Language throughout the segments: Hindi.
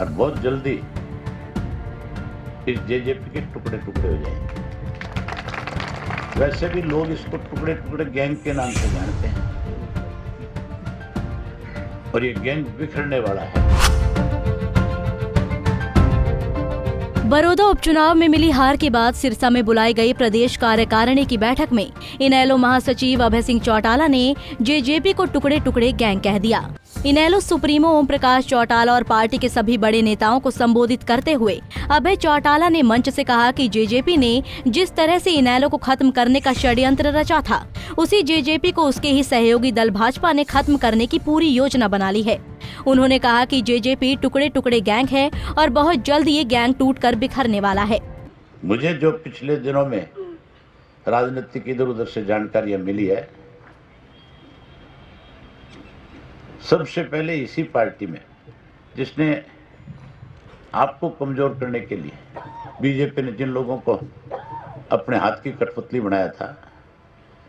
और बहुत जल्दी इस जेजेपी के टुकड़े टुकड़े हो जाएंगे। वैसे भी लोग इसको टुकड़े टुकड़े गैंग के नाम से जानते हैं और ये गैंग बिखरने वाला है। बड़ौदा उपचुनाव में मिली हार के बाद सिरसा में बुलाई गई प्रदेश कार्यकारिणी की बैठक में इनेलो महासचिव अभय सिंह चौटाला ने जेजेपी को टुकड़े टुकड़े गैंग कह दिया। इनेलो सुप्रीमो ओम प्रकाश चौटाला और पार्टी के सभी बड़े नेताओं को संबोधित करते हुए अभय चौटाला ने मंच से कहा कि जेजेपी ने जिस तरह से इनेलो को खत्म करने का षड्यंत्र रचा था, उसी जेजेपी को उसके ही सहयोगी दल भाजपा ने खत्म करने की पूरी योजना बना ली है। उन्होंने कहा कि जेजेपी टुकड़े टुकड़े गैंग है और बहुत जल्द ये गैंग टूटकर बिखरने वाला है। मुझे जो पिछले दिनों में राजनीतिक इधर उधर से जानकारियां मिली है, सबसे पहले इसी पार्टी में जिसने आपको कमजोर करने के लिए बीजेपी ने जिन लोगों को अपने हाथ की कठपुतली बनाया था,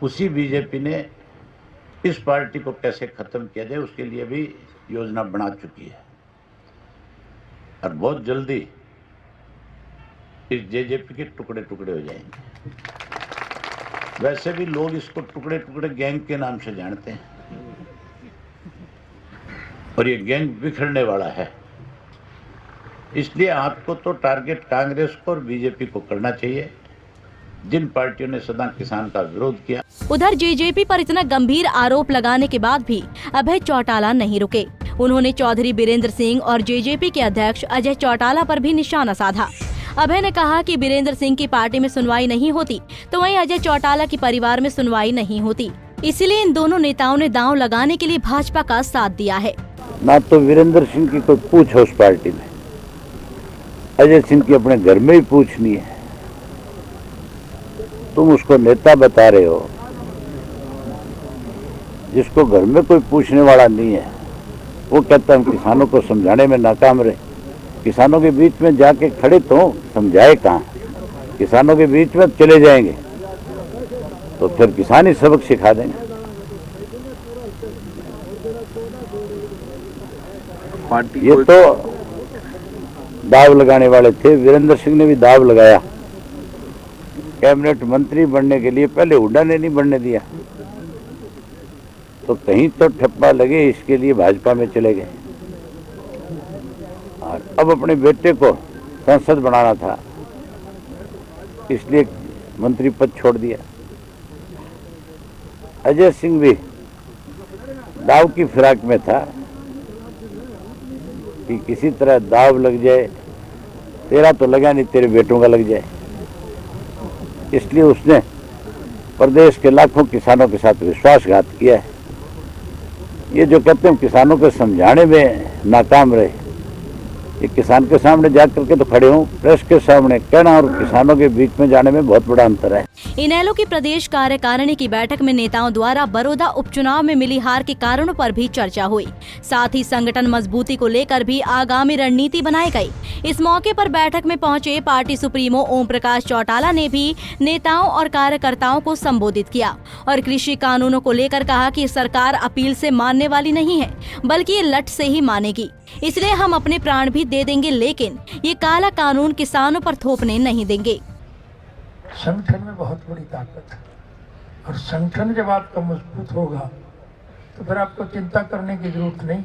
उसी बीजेपी ने इस पार्टी को कैसे खत्म किया जाए उसके लिए भी योजना बना चुकी है और बहुत जल्दी इस जेजेपी के टुकड़े टुकड़े हो जाएंगे। वैसे भी लोग इसको टुकड़े टुकड़े गैंग के नाम से जानते हैं और ये गैंग बिखरने वाला है। इसलिए आपको तो टारगेट कांग्रेस को और बीजेपी को करना चाहिए, जिन पार्टियों ने सदा किसान का विरोध किया। उधर जेजेपी पर इतना गंभीर आरोप लगाने के बाद भी अभय चौटाला नहीं रुके। उन्होंने चौधरी बीरेंद्र सिंह और जेजेपी के अध्यक्ष अजय चौटाला पर भी निशाना साधा। अभय ने कहा कि बीरेंद्र सिंह की पार्टी में सुनवाई नहीं होती तो वहीं अजय चौटाला की परिवार में सुनवाई नहीं होती, इसलिए इन दोनों नेताओं ने दांव लगाने के लिए भाजपा का साथ दिया है। ना तो वीरेंद्र सिंह की कोई पूछ है उस पार्टी में, अजय सिंह की अपने घर में ही पूछ नहीं है। तुम उसको नेता बता रहे हो जिसको घर में कोई पूछने वाला नहीं है। वो कहता है हम किसानों को समझाने में नाकाम रहे। किसानों के बीच में जाके खड़े तो समझाए कहाँ? किसानों के बीच में चले जाएंगे तो फिर किसान ही सबक सिखा देंगे। ये तो दाव लगाने वाले थे। वीरेंद्र सिंह ने भी दाव लगाया। कैबिनेट मंत्री बनने के लिए पहले हुड्डा ने नहीं बनने दिया, तो कहीं तो ठप्पा लगे, इसके लिए भाजपा में चले गए और अब अपने बेटे को सांसद बनाना था, इसलिए मंत्री पद छोड़ दिया। अजय सिंह भी दाव की फिराक में था कि किसी तरह दाव लग जाए, तेरा तो लगा नहीं, तेरे बेटों का लग जाए। इसलिए उसने प्रदेश के लाखों किसानों के साथ विश्वासघात किया है। ये जो कहते हैं किसानों को समझाने में नाकाम रहे, ये किसान के सामने जा करके तो खड़े हों, प्रेस के सामने कहना और किसानों के बीच में जाने में बहुत बड़ा अंतर है। इनेलो की प्रदेश कार्यकारिणी की बैठक में नेताओं द्वारा बड़ौदा उपचुनाव में मिली हार के कारणों पर भी चर्चा हुई। साथ ही संगठन मजबूती को लेकर भी आगामी रणनीति बनाई गई। इस मौके पर बैठक में पहुंचे पार्टी सुप्रीमो ओम प्रकाश चौटाला ने भी नेताओं और कार्यकर्ताओं को संबोधित किया और कृषि कानूनों को लेकर कहा कि सरकार अपील से मानने वाली नहीं है, बल्कि ये लट से ही मानेगी। इसलिए हम अपने प्राण भी दे देंगे, लेकिन ये काला कानून किसानों पर थोपने नहीं देंगे। संगठन में बहुत बड़ी ताकत है और संगठन जब आपका मजबूत होगा तो फिर आपको चिंता करने की जरूरत नहीं।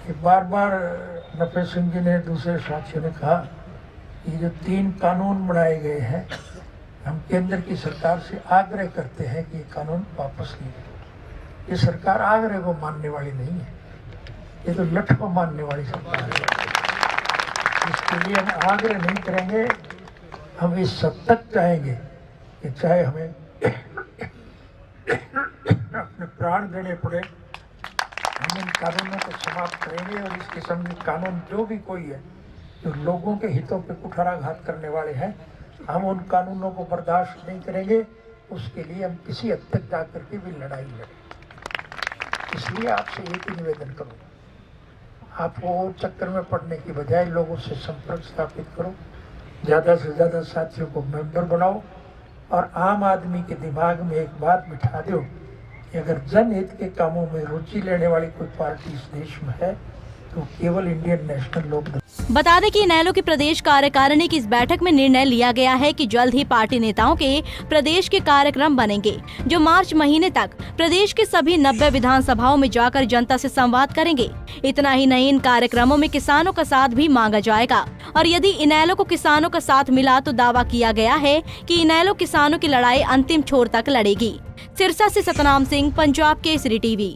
ये बार बार नफे सिंह जी ने, दूसरे साथियों ने कहा, ये जो 3 कानून बनाए गए हैं, हम केंद्र की सरकार से आग्रह करते हैं कि ये कानून वापस लिए। ये सरकार आग्रह को मानने वाली नहीं है, ये तो लठ को मानने वाली सरकार है। इसके लिए हम आग्रह नहीं करेंगे। हम इस सब तक चाहेंगे कि चाहे हमें अपने प्राण देने पड़े, हम इन कानूनों को समाप्त करेंगे। और इस किस्म के कानून जो भी कोई है जो लोगों के हितों पे कुठाराघात करने वाले हैं, हम उन कानूनों को बर्दाश्त नहीं करेंगे। उसके लिए हम किसी हद तक जा करके भी लड़ाई लड़ेंगे। इसलिए आपसे एक ही निवेदन करूँगा, आप वो चक्कर में पड़ने की बजाय लोगों से संपर्क स्थापित करो, ज़्यादा से ज़्यादा साथियों को मेंबर बनाओ और आम आदमी के दिमाग में एक बात बिठा दो कि अगर जनहित के कामों में रुचि लेने वाली कोई पार्टी इस देश में है तो केवल इंडियन नेशनल लोकदल। बता दें कि इनेलो की प्रदेश कार्यकारिणी की इस बैठक में निर्णय लिया गया है कि जल्द ही पार्टी नेताओं के प्रदेश के कार्यक्रम बनेंगे, जो मार्च महीने तक प्रदेश के सभी 90 विधानसभाओं में जाकर जनता से संवाद करेंगे। इतना ही नहीं, इन कार्यक्रमों में किसानों का साथ भी मांगा जाएगा और यदि इनेलो को किसानों का साथ मिला तो दावा किया गया है कि इनेलो किसानों की लड़ाई अंतिम छोर तक लड़ेगी। सिरसा से सतनाम सिंह, पंजाब केसरी टीवी।